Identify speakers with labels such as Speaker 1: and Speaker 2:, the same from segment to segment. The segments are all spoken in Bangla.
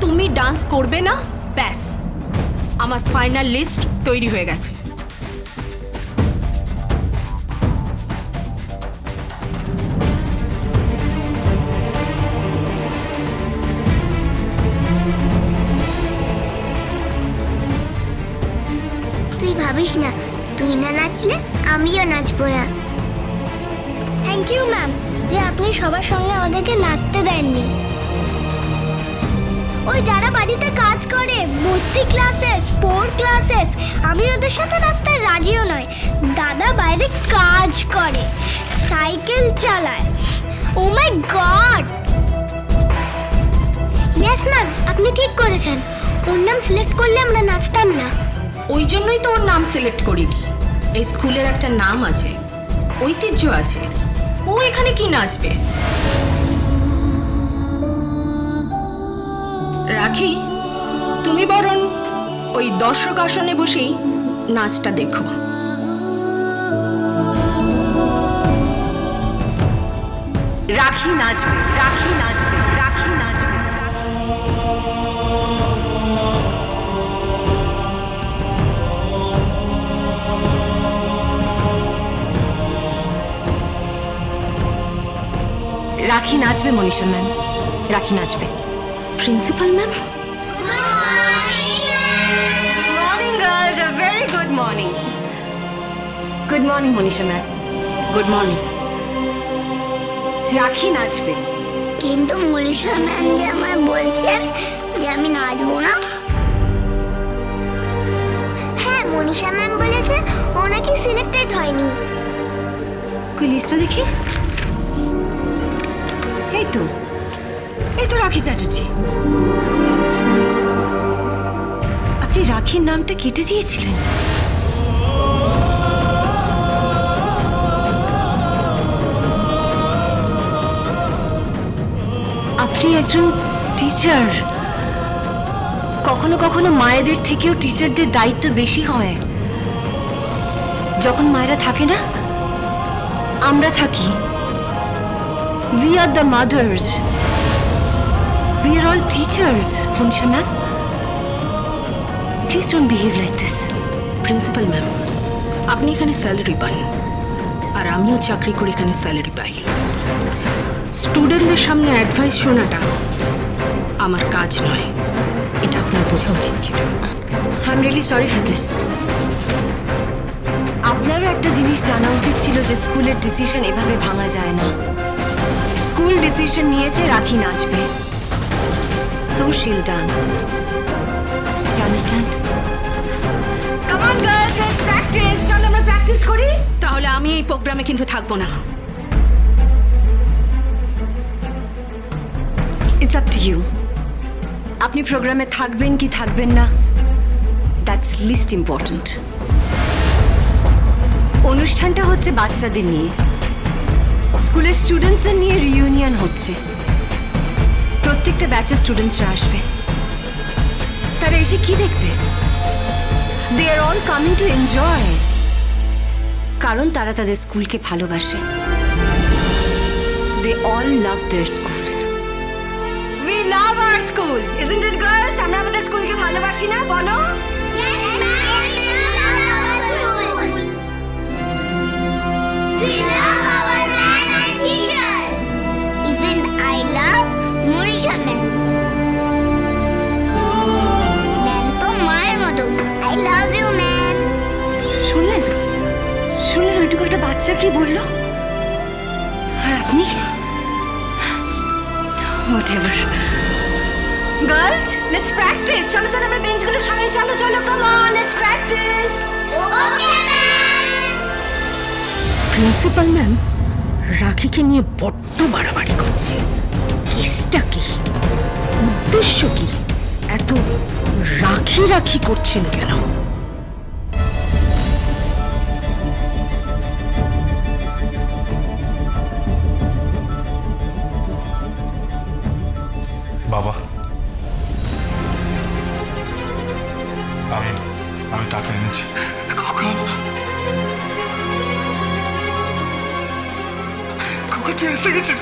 Speaker 1: তুমি ডান্স করবে না, ব্যাস আমার ফাইনাল লিস্ট তৈরি হয়ে গেছে।
Speaker 2: তুই ভাবিস না, তুই না নাচলে আমিও নাচবো না। থ্যাংক ইউ ম্যাম, যে আপনি সবার সঙ্গে আমাদেরকে নাচতে দেননি। ওই যারা বাড়িতে কাজ করে, মস্তি ক্লাসেস, স্পোর্ট ক্লাসেস, আমি ওদের সাথে নাচতে রাজিও নয়। দাদা বাইরে কাজ করে, সাইকেল চালায়। ও মাই গড! ইয়েস ম্যাম, আপনি ঠিক করেছেন। ওর নাম সিলেক্ট করলে আমরা নাচতাম না।
Speaker 1: ওই জন্যই তো ওর নাম সিলেক্ট করিনি। এই স্কুলের একটা নাম আছে, ঐতিহ্য আছে। ও এখানে কি নাচবে? রাখি, তুমি বরং ওই দর্শক আসনে বসেই নাচটা দেখো। রাখি নাচবে, রাখি নাচবে, রাখি নাচবে।
Speaker 3: রাখি নাচবে মনীষা ম্যাম, রাখি নাচবে।
Speaker 1: Principal ma'am,
Speaker 3: morning girls, a very good morning. Good morning Manisha ma'am.
Speaker 1: Good morning.
Speaker 3: রাখি নাচবে।
Speaker 2: কিন্তু মনীষা ম্যাম যে আমায় বলছেন যে আমি নাচবো না। হ্যাঁ, মনীষা ম্যাম বলেছে ও নাকি সিলেক্টেড হয়নি।
Speaker 3: কই লিস্টটা দেখি। এই তো রাখি চ্যাটার্জি। আপনি রাখির নামটা কেটে দিয়েছিলেন? আপনি একজন টিচার। কখনো কখনো মায়েদের থেকেও টিচারদের দায়িত্ব বেশি হয়। যখন মায়েরা থাকে না, আমরা থাকি। We are the mothers. We are all teachers, Monisha ma'am. Please don't behave like this.
Speaker 1: Principal ma'am, আপনি এখানে স্যালারি পান, আর আমিও চাকরি করে এখানে স্যালারি পাই। স্টুডেন্টদের সামনে অ্যাডভাইস শোনাটা আমার কাজ নয়, এটা আপনার বোঝা উচিত ছিল।
Speaker 3: I'm really sorry for this. আপনারও একটা জিনিস জানা উচিত ছিল যে স্কুলের ডিসিশন এভাবে ভাঙা যায় না। স্কুল ডিসিশন নিয়েছে রাখি নাচবে। So she'll dance. You understand? Come on girls, let's practice. চলো আমরা প্র্যাকটিস করি।
Speaker 1: তাহলে আমি এই প্রোগ্রামে কিন্তু থাকবো না।
Speaker 3: It's up to you. আপনি প্রোগ্রামে থাকবেন কি থাকবেন না, দ্যাটস লিস্ট ইম্পর্ট্যান্ট। অনুষ্ঠানটা হচ্ছে বাচ্চাদের নিয়ে, স্কুলের স্টুডেন্টসদের নিয়ে রিইউনিয়ন হচ্ছে। প্রত্যেকটা ব্যাচের স্টুডেন্টসরা আসবে। তারা এসে কি দেখবে? They are all coming to enjoy, কারণ তারা তাদের স্কুলকে ভালোবাসে। They all love their school. We love our school, isn't it girls? আমরা আমাদের স্কুলকে ভালোবাসি না, বলো?
Speaker 2: We love our man and teacher. Even I love Monisha ma'am. Ma'am তো মায়ের মতো। I love you ma'am.
Speaker 3: শুনলেন ওইটুকু একটা বাচ্চা কি বললো? আর আপনি whatever. Girls, let's practice. চলো আমরা বেঞ্চগুলো সরাই। চলো come on, let's practice.
Speaker 2: Okay ma'am.
Speaker 1: Principal ma'am রাখিকে নিয়ে বড্ড বাড়াবাড়ি করছে। কেসটা কি, উদ্দেশ্য কি, এত রাখি রাখি করছেন কেন?
Speaker 4: বাবা, আমি টাকা এনেছি। তুই এসে গেছিস?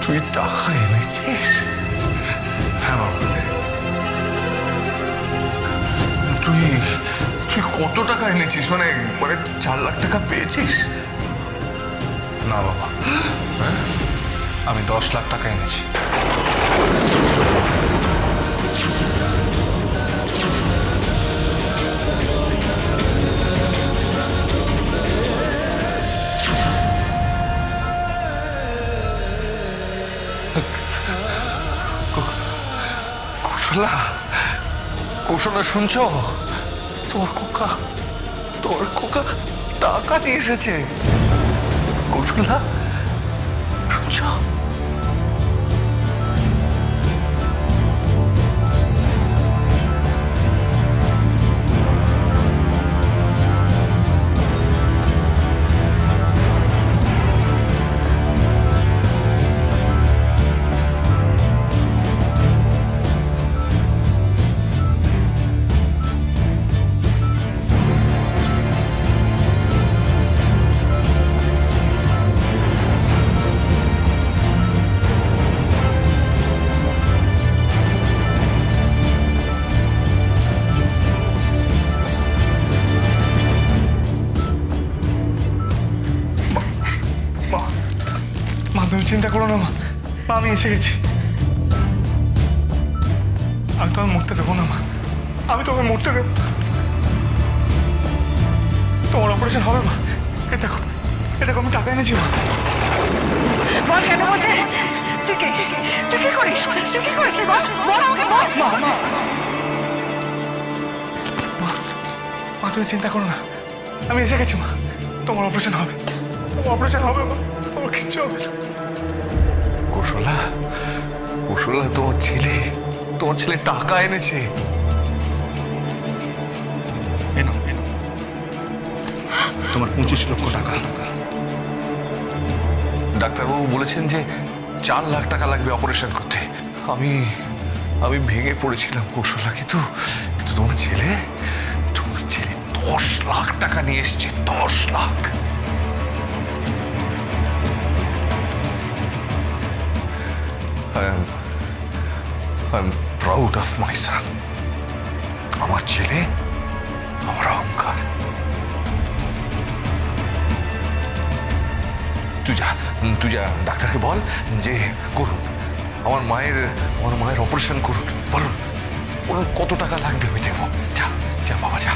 Speaker 5: তুই টাকা এনেছিস?
Speaker 4: হ্যাঁ বাবা।
Speaker 5: তুই তুই কত টাকা এনেছিস? মানে 4 লাখ টাকা পেয়েছিস?
Speaker 4: না বাবা, আমি 10 লাখ টাকা এনেছি।
Speaker 5: কৌশলা, কৌশলা শুনছ? তোর খোকা টাকা নিয়ে এসেছে। কৌশলা শুনছ?
Speaker 4: মা তুমি চিন্তা করো না মা, আমি এসে গেছি। আমি তোমায় মরতে দেবো না মা, আমি তোমায় মরতে দেবো না। তোমার অপারেশন হবে মা। এ দেখো আমি টাকা এনেছি মা।
Speaker 6: বল কেন বলছে? তুই কি করিস? তুই কি করেছিস বল? বল আমাকে বল।
Speaker 4: মা তুমি চিন্তা করো না, আমি এসে গেছি মা। তোমার অপারেশন হবে, মা, তোমার কিচ্ছু হবে না।
Speaker 5: কৌশলা তোমার ছেলে টাকা এনেছে।
Speaker 4: এনো তোমার 25 লক্ষ টাকা।
Speaker 5: ডাক্তারবাবু বলেছেন যে 4 লাখ টাকা লাগবে অপারেশন করতে। আমি ভেঙে পড়েছিলাম কৌশলা, কিন্তু তোমার ছেলে 10 লাখ টাকা নিয়ে এসছে। 10 lakh. I'm proud of my son. আমার ছেলে আমার অহংকার। তুই যা ডাক্তারকে বল যে করুন, আমার মায়ের অপারেশন করুন। বলুন কত টাকা লাগবে আমি দেবো। যা বাবা যা।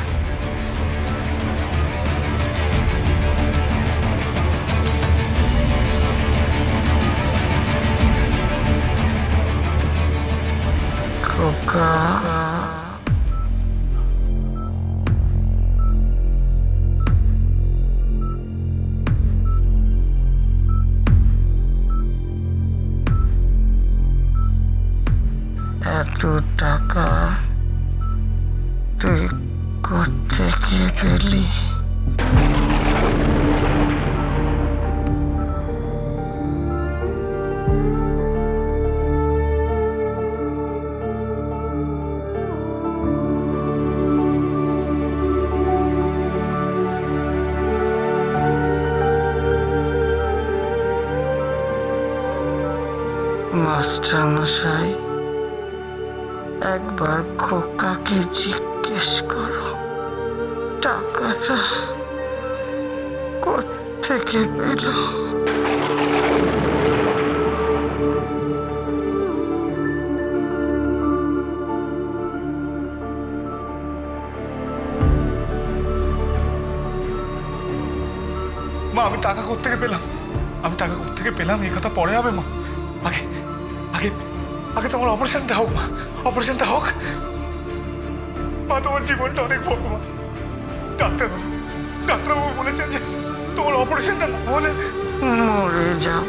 Speaker 6: খোকা এত টাকা তুই কোত্থেকে পেলি? মাস্টার মশাই, একবার খোকাকে জিজ্ঞেস করো টাকাটা কোত্থেকে পেল।
Speaker 4: মা আমি টাকা কোত্থেকে পেলাম এই কথা পরে হবে মা। আগে তোমার অপারেশনটা হোক মা, অপারেশনটা হোক। মা তোমার জীবনটা অনেক বড় মা। ডাক্তারবাবু বলেছেন যে তোমার অপারেশনটা না হলে
Speaker 6: মরে যাব।